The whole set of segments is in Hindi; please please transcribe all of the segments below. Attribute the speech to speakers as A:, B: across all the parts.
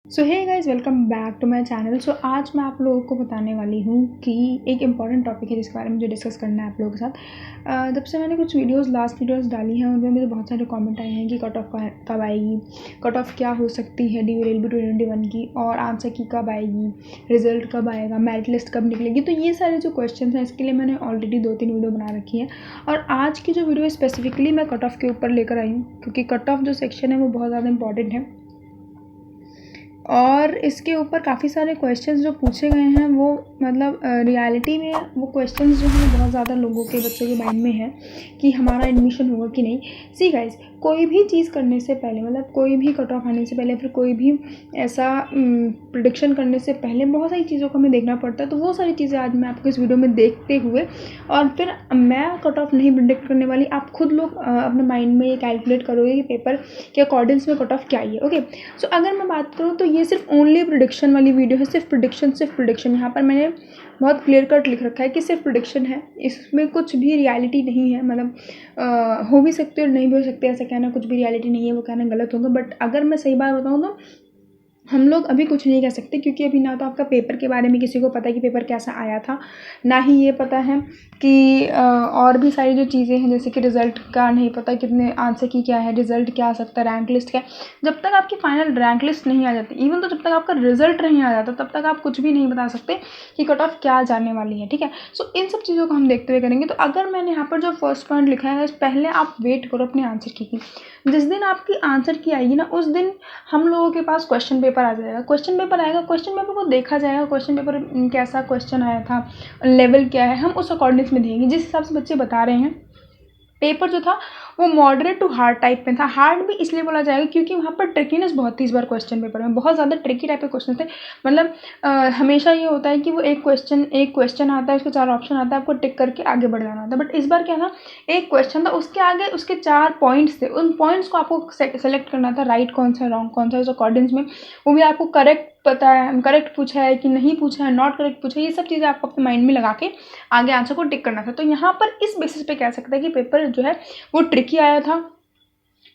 A: So hey guys, welcome back to my channel. So आज मैं आप लोगों को बताने वाली हूँ कि एक इम्पॉर्टेंट टॉपिक है जिसके बारे में मुझे डिस्कस करना है आप लोगों के साथ। जब से मैंने कुछ लास्ट वीडियोस डाली हैं उनमें मुझे बहुत सारे कमेंट आए हैं कि कट ऑफ कब आएगी, कट ऑफ क्या हो सकती है DU रेलवे 2021 की, और आंसर की कब आएगी, रिजल्ट कब आएगा, मेरिट लिस्ट कब निकलेगी। तो ये सारे जो क्वेश्चन हैं इसके लिए मैंने ऑलरेडी 2-3 वीडियो बना रखी है, और आज की जो वीडियो स्पेसिफिकली मैं कट ऑफ के ऊपर लेकर आई हूँ क्योंकि कट ऑफ जो सेक्शन है वो बहुत ज़्यादा इंपॉर्टेंट है। और इसके ऊपर काफ़ी सारे क्वेश्चंस जो पूछे गए हैं वो मतलब रियलिटी में वो क्वेश्चंस जो हैं बहुत ज़्यादा लोगों के बच्चों के माइंड में है कि हमारा एडमिशन होगा कि नहीं। सी गाइस, कोई भी चीज़ करने से पहले मतलब कोई भी कट ऑफ आने से पहले फिर कोई भी ऐसा प्रिडिक्शन करने से पहले बहुत सारी चीज़ों को हमें देखना पड़ता है। तो वो सारी चीज़ें आज मैं आपको इस वीडियो में देखते हुए, और फिर मैं कट ऑफ नहीं प्रिडिक्ट करने वाली, आप खुद लोग अपने माइंड में ये कैलकुलेट करोगे कि पेपर के अकॉर्डिंग्स में कट ऑफ क्या ही है। ओके, सो अगर मैं बात करूँ तो ये सिर्फ ओनली प्रिडिक्शन वाली वीडियो है, सिर्फ प्रिडिक्शन। यहाँ पर मैंने बहुत क्लियर कट लिख रखा है कि सिर्फ प्रिडिक्शन है, इसमें कुछ भी रियलिटी नहीं है। मतलब हो भी सकते और नहीं भी हो सकते, ऐसा कहना कुछ भी रियलिटी नहीं है वो कहना गलत होगा। बट अगर मैं सही बात बताऊँ तो हम लोग अभी कुछ नहीं कह सकते क्योंकि अभी ना तो आपका पेपर के बारे में किसी को पता है कि पेपर कैसा आया था, ना ही ये पता है कि और भी सारी जो चीज़ें हैं जैसे कि रिज़ल्ट का नहीं पता कितने आंसर की क्या है, रिज़ल्ट क्या आ सकता है, रैंक लिस्ट क्या है। जब तक आपकी फाइनल रैंक लिस्ट नहीं आ जाती, इवन तो जब तक आपका रिज़ल्ट नहीं आ जाता तब तक आप कुछ भी नहीं बता सकते कि कट ऑफ क्या जाने वाली है। ठीक है, सो इन सब चीज़ों को हम देखते हुए करेंगे। तो अगर मैंने यहाँ पर जो फर्स्ट पॉइंट लिखा है, पहले आप वेट करो अपने आंसर की। जिस दिन आपकी आंसर की आएगी ना उस दिन हम लोगों के पास क्वेश्चन पेपर आ जाएगा। क्वेश्चन पेपर आएगा, क्वेश्चन पेपर को देखा जाएगा, क्वेश्चन पेपर कैसा क्वेश्चन आया था, लेवल क्या है, हम उस अकॉर्डिंग्स में देंगे। जिस हिसाब से बच्चे बता रहे हैं पेपर जो था वो मॉडरेट टू हार्ड टाइप में था। हार्ड भी इसलिए बोला जाएगा क्योंकि वहाँ पर ट्रिकीनेस बहुत थी इस बार क्वेश्चन पेपर में, बहुत ज़्यादा ट्रिकी टाइप के क्वेश्चन थे। मतलब हमेशा ये होता है कि वो एक क्वेश्चन आता है, उसके 4 ऑप्शन आता है, आपको टिक करके आगे बढ़ जाना होता है। बट इस बार क्या था, एक क्वेश्चन था, उसके आगे उसके 4 पॉइंट्स थे, उन पॉइंट्स को आपको सेलेक्ट करना था, राइट कौन सा रॉन्ग कौन सा, उस अकॉर्डिंग्स में वो भी आपको करेक्ट पता है, करेक्ट पूछा है कि नहीं पूछा है, नॉट करेक्ट पूछा है, ये सब चीज़ें आपको अपने माइंड में लगा के आगे आंसर को टिक करना था। तो यहाँ पर इस बेसिस पे कह सकते हैं कि पेपर जो है वो ट्रिकी आया था,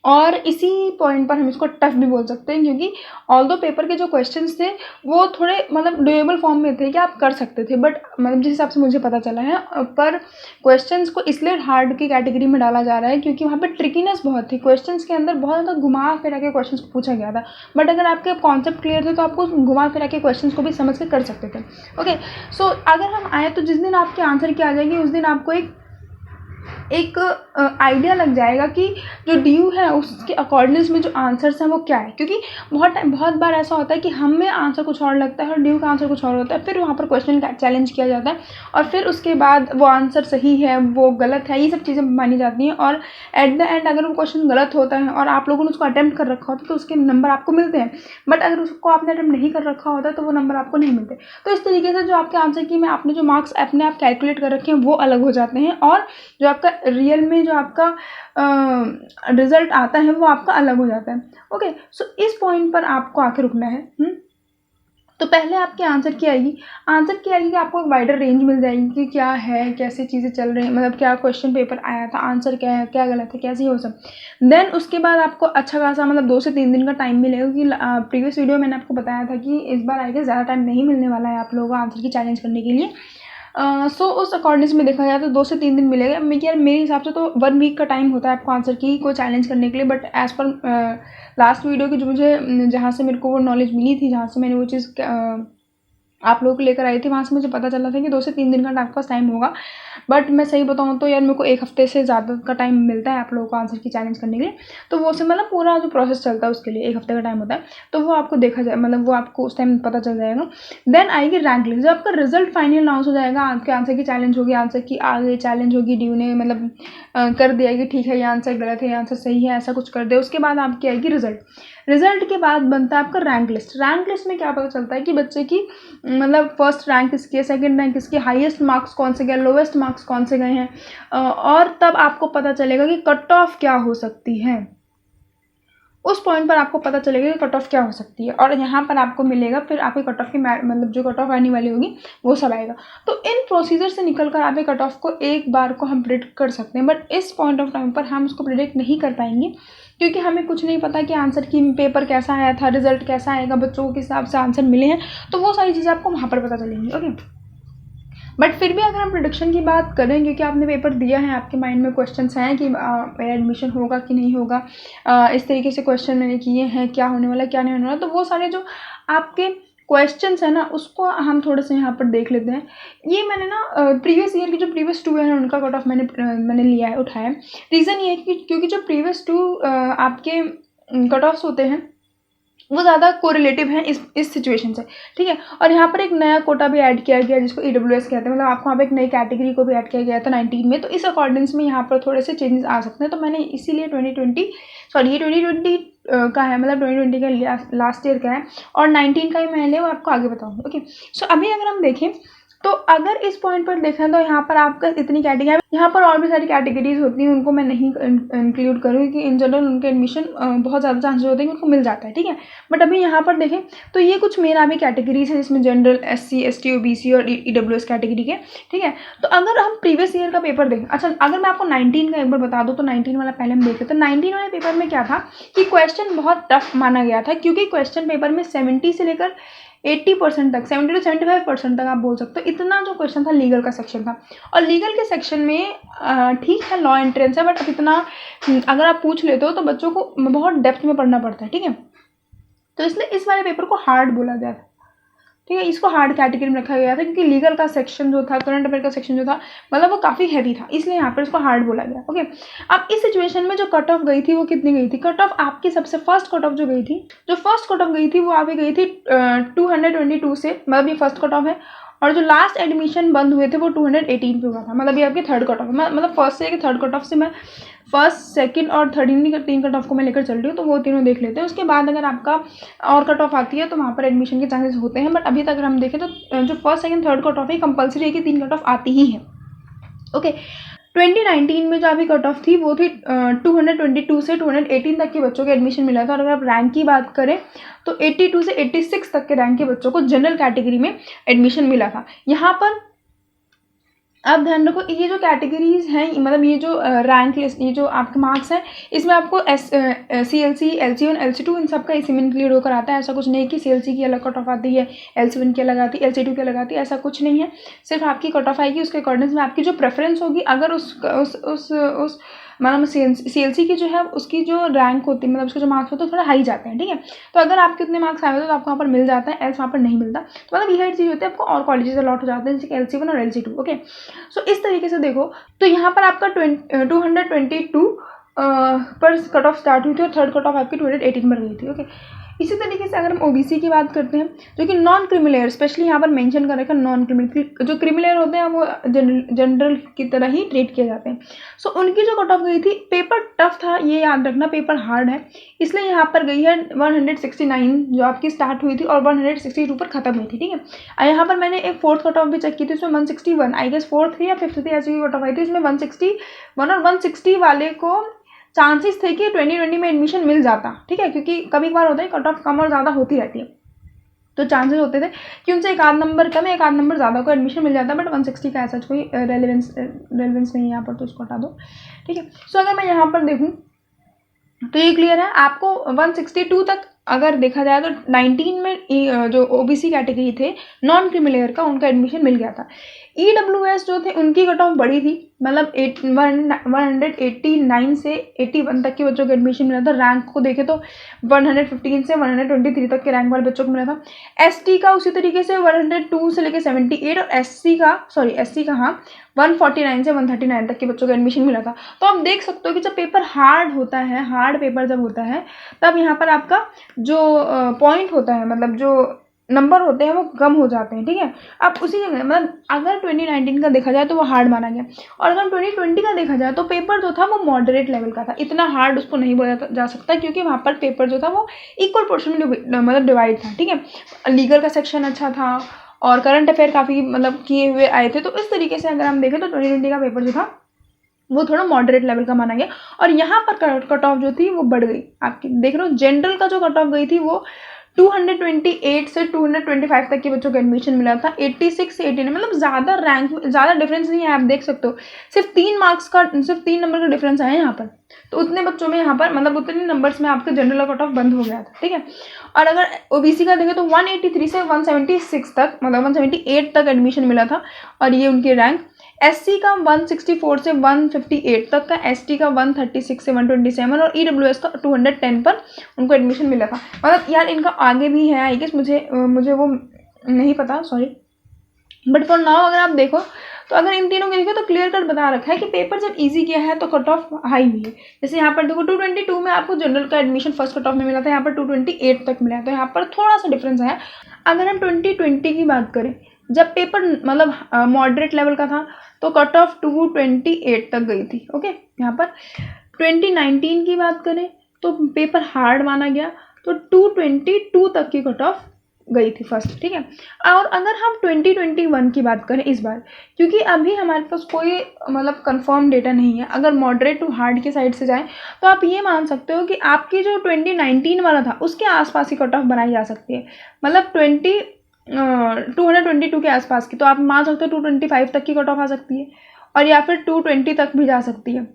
A: और इसी पॉइंट पर हम इसको टफ भी बोल सकते हैं क्योंकि ऑल्दो पेपर के जो क्वेश्चंस थे वो थोड़े मतलब डुएबल फॉर्म में थे कि आप कर सकते थे, बट मतलब जिस हिसाब से मुझे पता चला है पर क्वेश्चंस को इसलिए हार्ड की कैटेगरी में डाला जा रहा है क्योंकि वहाँ पे ट्रिकीनेस बहुत थी। क्वेश्चंस के अंदर बहुत ज़्यादा घुमा फिरा के क्वेश्चन पूछा गया था, बट अगर आपके कॉन्सेप्ट क्लियर थे तो आपको घुमा फिरा के क्वेश्चन को भी समझ के कर सकते थे। ओके, सो अगर हम आए तो जिस दिन आपके आंसर की आ जाएगी उस दिन आपको एक आइडिया लग जाएगा कि जो ड्यू है उसके अकॉर्डिंग्स में जो आंसर्स हैं वो क्या है। क्योंकि बहुत बार ऐसा होता है कि हमें आंसर कुछ और लगता है और ड्यू का आंसर कुछ और होता है, फिर वहाँ पर क्वेश्चन का चैलेंज किया जाता है और फिर उसके बाद वो आंसर सही है वो गलत है, ये सब चीज़ें मानी जाती हैं। और एट द एंड अगर वो क्वेश्चन गलत होता है और आप लोगों ने उसको अटैम्प्ट कर रखा होता है तो उसके नंबर आपको मिलते हैं, बट अगर उसको आपने अटैम्प्ट नहीं कर रखा होता तो वो नंबर आपको नहीं मिलते। तो इस तरीके से जो आपके आंसर की में आपने जो मार्क्स अपने आप कैलकुलेट कर रखे हैं वो अलग हो जाते हैं, और जो आपका रियल में जो आपका रिजल्ट आता है वो आपका अलग हो जाता है। ओके, सो इस पॉइंट पर आपको आके रुकना है। तो पहले आपके आंसर की आएगी कि आपको एक वाइडर रेंज मिल जाएगी कि क्या है, कैसे चीज़ें चल रही हैं, मतलब क्या क्वेश्चन पेपर आया था, आंसर क्या है, क्या गलत है, कैसे हो सब। देन उसके बाद आपको अच्छा खासा मतलब 2 से 3 दिन का टाइम मिलेगा कि प्रीवियस वीडियो मैंने आपको बताया था कि इस बार आएगा ज़्यादा टाइम नहीं मिलने वाला है आप लोगों को आंसर की चैलेंज करने के लिए। सो उस अकॉर्डिंग्स में देखा जाए तो 2 से 3 दिन मिलेगा। मेरे हिसाब से तो 1 वीक का टाइम होता है आपको आंसर की को चैलेंज करने के लिए, but as per last video की जो मुझे जहाँ से मेरे को वो नॉलेज मिली थी, जहाँ से मैंने वो चीज़ आप लोगों को लेकर आई थी, वहाँ से मुझे पता चला था कि 2 से 3 दिन का आपके पास टाइम होगा। बट मैं सही बताऊँ तो यार मेरे को 1 हफ्ते से ज़्यादा का टाइम मिलता है आप लोगों को आंसर की चैलेंज करने के लिए। तो वो से मतलब पूरा जो प्रोसेस चलता है उसके लिए 1 हफ्ते का टाइम होता है, तो वो आपको देखा जाए मतलब वो आपको उस टाइम पता चल जाएगा। देन आएगी रैंक लिस्ट, जब आपका रिजल्ट फाइनल अनाउंस हो जाएगा, आपके आंसर की चैलेंज होगी, आंसर की आगे चैलेंज होगी, ड्यू ने मतलब कर दिया कि ठीक है ये आंसर गलत है, ये आंसर सही है, ऐसा कुछ कर दे। उसके बाद आपकी आएगी रिजल्ट के बाद बनता है आपका रैंक लिस्ट में क्या पता चलता है कि बच्चे की मतलब फर्स्ट रैंक किसकी है, सेकंड रैंक किसकी, हाईएस्ट मार्क्स कौन से गए, लोवेस्ट मार्क्स कौन से गए हैं, और तब आपको पता चलेगा कि कट ऑफ क्या हो सकती है। उस पॉइंट पर आपको पता चलेगा कि कट ऑफ क्या हो सकती है, और यहाँ पर आपको मिलेगा फिर आपकी कट ऑफ की मतलब जो कट ऑफ आने वाली होगी वो सब आएगा। तो इन प्रोसीजर से निकल कर आपके कट ऑफ को एक बार को हम प्रिडिक्ट कर सकते हैं, बट इस पॉइंट ऑफ टाइम पर हम उसको प्रिडिक्ट नहीं कर पाएंगे, क्योंकि हमें कुछ नहीं पता कि आंसर की पेपर कैसा आया था, रिजल्ट कैसा आएगा, बच्चों को किस हिसाब से आंसर मिले हैं, तो वो सारी चीज़ें आपको वहाँ पर पता चलेंगी। ओके, बट फिर भी अगर हम प्रोडिक्शन की बात करें, क्योंकि आपने पेपर दिया है, आपके माइंड में क्वेश्चंस हैं कि मेरा एडमिशन होगा कि नहीं होगा, इस तरीके से क्वेश्चन मैंने किए हैं, क्या होने वाला क्या नहीं होने वाला, तो वो सारे जो आपके क्वेश्चंस है ना उसको हम थोड़े से यहाँ पर देख लेते हैं। ये मैंने ना प्रीवियस ईयर की जो प्रीवियस 2 है उनका कट ऑफ मैंने लिया है, उठाया है। रीज़न ये है कि क्योंकि जो प्रीवियस 2 आपके कट ऑफ्स होते हैं वो ज़्यादा कोरिलेटिव हैं इस सिचुएशन से, ठीक है। और यहाँ पर एक नया कोटा भी ऐड किया गया जिसको EWS कहते हैं, मतलब आपको यहाँ पे एक नई कैटेगरी को भी ऐड किया गया था 19 में, तो इस अकॉर्डिंग्स में यहाँ पर थोड़े से चेंजेस आ सकते हैं। तो मैंने इसीलिए 2020 का है, मतलब 2020 का लास्ट ईयर का है, और 19 का ही मैंने वो आपको आगे बताऊँगी। ओके, सो अभी अगर हम देखें तो अगर इस पॉइंट पर देखें तो यहाँ पर आपका इतनी कैटेगरी, यहाँ पर और भी सारी कैटेगरीज होती हैं, उनको मैं नहीं इंक्लूड करूँगी कि इन जनरल उनके एडमिशन बहुत ज़्यादा चांसेस होते हैं कि उनको मिल जाता है, ठीक है। बट अभी यहाँ पर देखें तो ये कुछ मेरा भी कैटेगरीज है जिसमें जनरल, SC ST OBC और EWS कैटेगरी के, ठीक है। तो अगर हम प्रीवियस ईयर का पेपर देखें, अच्छा अगर मैं आपको 19 का एक बार बता दूँ तो 19 वाला पहले हम देख लेते हैं। 19 वाले पेपर में क्या था कि क्वेश्चन बहुत टफ माना गया था, क्योंकि क्वेश्चन पेपर में 70 से लेकर 80% तक, 70 to 75% तक आप बोल सकते हो, इतना जो क्वेश्चन था लीगल का सेक्शन था। और लीगल के सेक्शन में ठीक है लॉ एंट्रेंस है, बट अब इतना अगर आप पूछ लेते हो तो बच्चों को बहुत डेप्थ में पढ़ना पड़ता है, ठीक है। तो इसलिए इस वाले पेपर को हार्ड बोला गया था, ठीक है, इसको हार्ड कैटेगरी में रखा गया था, क्योंकि लीगल का सेक्शन जो था, करंट अफेयर का सेक्शन जो था, मतलब वो काफ़ी हैवी था, इसलिए यहाँ पर इसको हार्ड बोला गया। ओके, अब इस सिचुएशन में जो कट ऑफ गई थी वो कितनी गई थी? कट ऑफ आपकी सबसे फर्स्ट कट ऑफ जो गई थी, जो फर्स्ट कट ऑफ गई थी वो आपकी गई थी 222 से, मतलब ये फर्स्ट कट ऑफ है, और जो लास्ट एडमिशन बंद हुए थे वो 218 पे हुआ था, मतलब ये आपकी थर्ड कट ऑफ है। मतलब फर्स्ट से थर्ड कट ऑफ से मैं फर्स्ट, सेकंड और थर्ड इन 3 कट ऑफ को मैं लेकर चल रही हूँ, तो वो तीनों देख लेते हैं। उसके बाद अगर आपका और कट ऑफ आती है तो वहाँ पर एडमिशन के चांसेस होते हैं, बट अभी तक अगर हम देखें तो जो first, second, third cut off है कंपलसरी है कि 3 कट ऑफ आती ही है। ओके, 2019 में जो अभी कट ऑफ थी वो थी 222 से 218 तक के बच्चों को एडमिशन मिला था। और अगर आप रैंक की बात करें तो 82 से 86 तक के रैंक के बच्चों को जनरल कैटेगरी में एडमिशन मिला था। यहाँ पर आप ध्यान रखो, ये जो कैटेगरीज हैं, मतलब ये जो रैंक लिस्ट, ये जो आपके मार्क्स हैं, इसमें आपको CLC, LC1, LC2 इन सब का इसी में इंक्लूड होकर आता है। ऐसा कुछ नहीं कि CLC की अलग कट ऑफ आती है, LC1 की अलग आती है, LC2 की अलग आती है, ऐसा कुछ नहीं है। सिर्फ आपकी कट ऑफ आएगी, उसके अकॉर्डिंग में आपकी जो प्रेफरेंस होगी, अगर उस मतलब CLC की जो है उसकी जो रैंक होती है, मतलब उसके जो मार्क्स होते हैं थोड़ा हाई जाते हैं, ठीक है। तो अगर आपके उतने मार्क्स आए होते तो आपको वहाँ पर मिल जाता है, एल्स वहाँ पर नहीं मिलता। तो मतलब यह चीज़ होती है, आपको और कॉलेजेस अलॉट हो जाते हैं जैसे कि LC1 और LC2। ओके, सो इस तरीके से देखो तो यहाँ पर आपका 222 पर कट ऑफ स्टार्ट हुई थी और थर्ड कट ऑफ आपकी 218 पर गई थी। ओके, इसी तरीके से अगर हम OBC की बात करते हैं, जो कि नॉन क्रिमिलेयर, स्पेशली यहाँ पर मेंशन कर रखा नॉन क्रिमिलेयर, जो क्रिमिलेयर होते हैं वो जनरल की तरह ही ट्रीट किए जाते हैं। सो उनकी जो कट ऑफ गई थी, पेपर टफ था, ये याद रखना, पेपर हार्ड है, इसलिए यहाँ पर गई है 169 जो आपकी स्टार्ट हुई थी और 162 पर खत्म हुई थी, ठीक है। यहाँ पर मैंने एक फोर्थ कट ऑफ भी चेक की थी, उसमें 161 आई गेस फोर्थ थी या फिफ्थ थी, ऐसी कट ऑफ आई थी, उसमें 161 और 160 वाले को चांसेस थे कि 2020 में एडमिशन मिल जाता, ठीक है, क्योंकि कभी कभार होता है कट ऑफ कम और ज़्यादा होती रहती है, तो चांसेस होते थे कि उनसे एक आध नंबर कम, एक आध नंबर ज़्यादा को एडमिशन मिल जाता है, बट 160 का ऐसा कोई रेलेवेंस नहीं है यहाँ पर, तो इसको हटा दो, ठीक है। सो अगर मैं यहाँ पर देखूँ तो ये क्लियर है आपको, 162 तक अगर देखा जाए तो 19 में जो OBC कैटेगरी थे नॉन क्रिमिलेयर का, उनका एडमिशन मिल गया था। EWS जो थे उनकी कट ऑफ बड़ी थी, मतलब 189 से 81 तक के बच्चों को एडमिशन मिला था। रैंक को देखें तो 115 से 123 तक के रैंक वाले बच्चों को मिला था। ST का उसी तरीके से 102 से लेकर 78 और SC का हाँ 149 से 139 तक के बच्चों को एडमिशन मिला था। तो आप देख सकते हो कि जब पेपर हार्ड होता है, हार्ड पेपर जब होता है तब यहाँ पर आपका जो पॉइंट होता है, मतलब जो नंबर होते हैं वो कम हो जाते हैं, ठीक है। अब उसी जगह मतलब अगर 2019 का देखा जाए तो वो हार्ड माना गया, और अगर 2020 का देखा जाए तो पेपर जो था वो मॉडरेट लेवल का था, इतना हार्ड उसको नहीं बोला जा सकता, क्योंकि वहाँ पर पेपर जो था वो इक्वल पोर्शन में मतलब डिवाइड था, ठीक है। लीगल का सेक्शन अच्छा था और करंट अफेयर काफ़ी मतलब किए हुए आए थे, तो इस तरीके से अगर हम देखें तो 2020 का पेपर जो था वो थोड़ा मॉडरेट लेवल का माना गया। और यहाँ पर कट ऑफ जो थी वो बढ़ गई, आपकी देख रहे हो जनरल का जो कट ऑफ गई थी वो 228 से 225 तक के बच्चों को एडमिशन मिला था। 86 से 89, मतलब ज़्यादा रैंक में ज़्यादा डिफरेंस नहीं है, आप देख सकते हो सिर्फ 3 नंबर का डिफरेंस आया यहाँ पर। तो उतने बच्चों में यहाँ पर मतलब उतने नंबर्स में आपका जनरल का कट ऑफ बंद हो गया था, ठीक है। और अगर ओबीसी का देखें तो 183 से 176 तक, मतलब 178 तक एडमिशन मिला था, और ये उनके रैंक। एससी का 164 से 158 तक का, एसटी का 136 से 127 और ईडब्ल्यूएस का 210 पर उनको एडमिशन मिला था। मतलब यार इनका आगे भी है आई गेस, मुझे वो नहीं पता, सॉरी, बट फॉर नाउ अगर आप देखो तो अगर इन तीनों के देखो तो क्लियर कट बता रखा है कि पेपर जब इजी किया है तो कट ऑफ हाई हुई है। जैसे यहाँ पर देखो 222 में आपको जनरल का एडमिशन फर्स्ट कट ऑफ में मिला था, यहाँ पर 228 तक मिला है, तो यहाँ पर थोड़ा सा डिफरेंस है। अगर हम 2020 की बात करें, जब पेपर मतलब मॉडरेट लेवल का था तो कट ऑफ 228 तक गई थी, ओके। यहाँ पर 2019 की बात करें तो पेपर हार्ड माना गया, तो 222 तक की कट ऑफ गई थी फर्स्ट, ठीक है। और अगर हम 2021 की बात करें इस बार, क्योंकि अभी हमारे पास कोई मतलब कंफर्म डेटा नहीं है, अगर मॉडरेट टू हार्ड की साइड से जाएं तो आप ये मान सकते हो कि आपकी जो 2019 वाला था उसके आसपास ही कट ऑफ बनाई जा सकती है, मतलब 222 के आसपास की, तो आप मान सकते हो 225 तक की कट ऑफ आ सकती है, और या फिर 220 तक भी जा सकती है।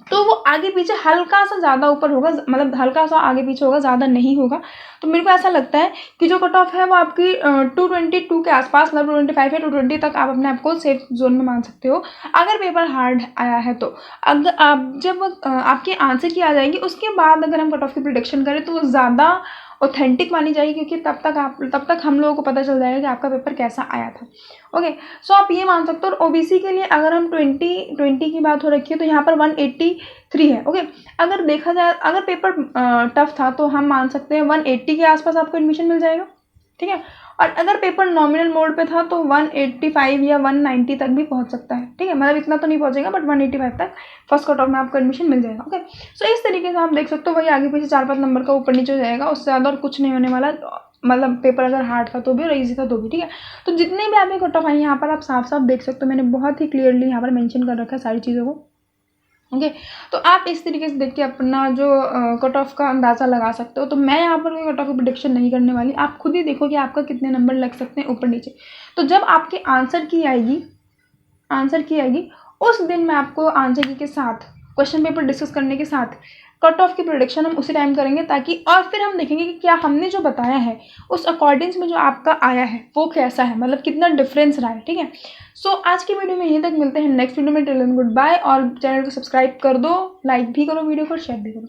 A: तो वो आगे पीछे हल्का सा ज़्यादा ऊपर होगा, मतलब हल्का सा आगे पीछे होगा, ज़्यादा नहीं होगा। तो मेरे को ऐसा लगता है कि जो कट ऑफ है वो आपकी 222 के आसपास, मतलब 225 या 220 तक आप अपने आप को सेफ जोन में मान सकते हो, अगर पेपर हार्ड आया है तो। अगर आप जब आपकी आंसर की आ जाएगी उसके बाद अगर हम कट ऑफ की प्रिडिक्शन करें तो वो ज़्यादा ऑथेंटिक मानी जाएगी, क्योंकि तब तक हम लोगों को पता चल जाएगा कि आपका पेपर कैसा आया था, ओके। सो आप ये मान सकते हो। और ओबीसी के लिए अगर हम 2020 की बात हो रखी है तो यहाँ पर 183 है, ओके। अगर देखा जाए, अगर पेपर टफ था तो हम मान सकते हैं 180 के आसपास आपको एडमिशन मिल जाएगा, ठीक है। और अगर पेपर नॉमिनल मोड पे था तो 185 या 190 तक भी पहुंच सकता है, ठीक है। मतलब इतना तो नहीं पहुंचेगा, बट 185 तक फर्स्ट कट ऑफ में आपको एडमिशन मिल जाएगा, ओके। सो इस तरीके से आप देख सकते हो, वही आगे पीछे 4-5 नंबर का ऊपर नीचे हो जाएगा, उससे ज़्यादा और कुछ नहीं होने वाला। मतलब पेपर अगर हार्ड था तो भी और ईजी था तो भी, ठीक है। तो जितने भी आपके कट ऑफ आई यहाँ पर आप साफ साफ देख सकते हो, मैंने बहुत ही क्लियरली यहाँ पर मेंशन कर रखा है सारी चीज़ों को, ओके। तो आप इस तरीके से देख के अपना जो कट ऑफ का अंदाज़ा लगा सकते हो। तो मैं यहाँ पर कोई कट ऑफ की प्रेडिक्शन नहीं करने वाली, आप खुद ही देखो कि आपका कितने नंबर लग सकते हैं ऊपर नीचे। तो जब आपके आंसर की आएगी उस दिन मैं आपको आंसर की के साथ क्वेश्चन पेपर डिस्कस करने के साथ कट ऑफ की प्रोडिक्शन हम उसी टाइम करेंगे, ताकि और फिर हम देखेंगे कि क्या हमने जो बताया है उस अकॉर्डिंग्स में जो आपका आया है वो कैसा है, मतलब कितना डिफरेंस रहा है, ठीक है। सो आज की वीडियो में यहीं तक, मिलते हैं नेक्स्ट वीडियो में। टिल देन गुड बाय, और चैनल को सब्सक्राइब कर दो, लाइक भी करो वीडियो को, शेयर भी करो।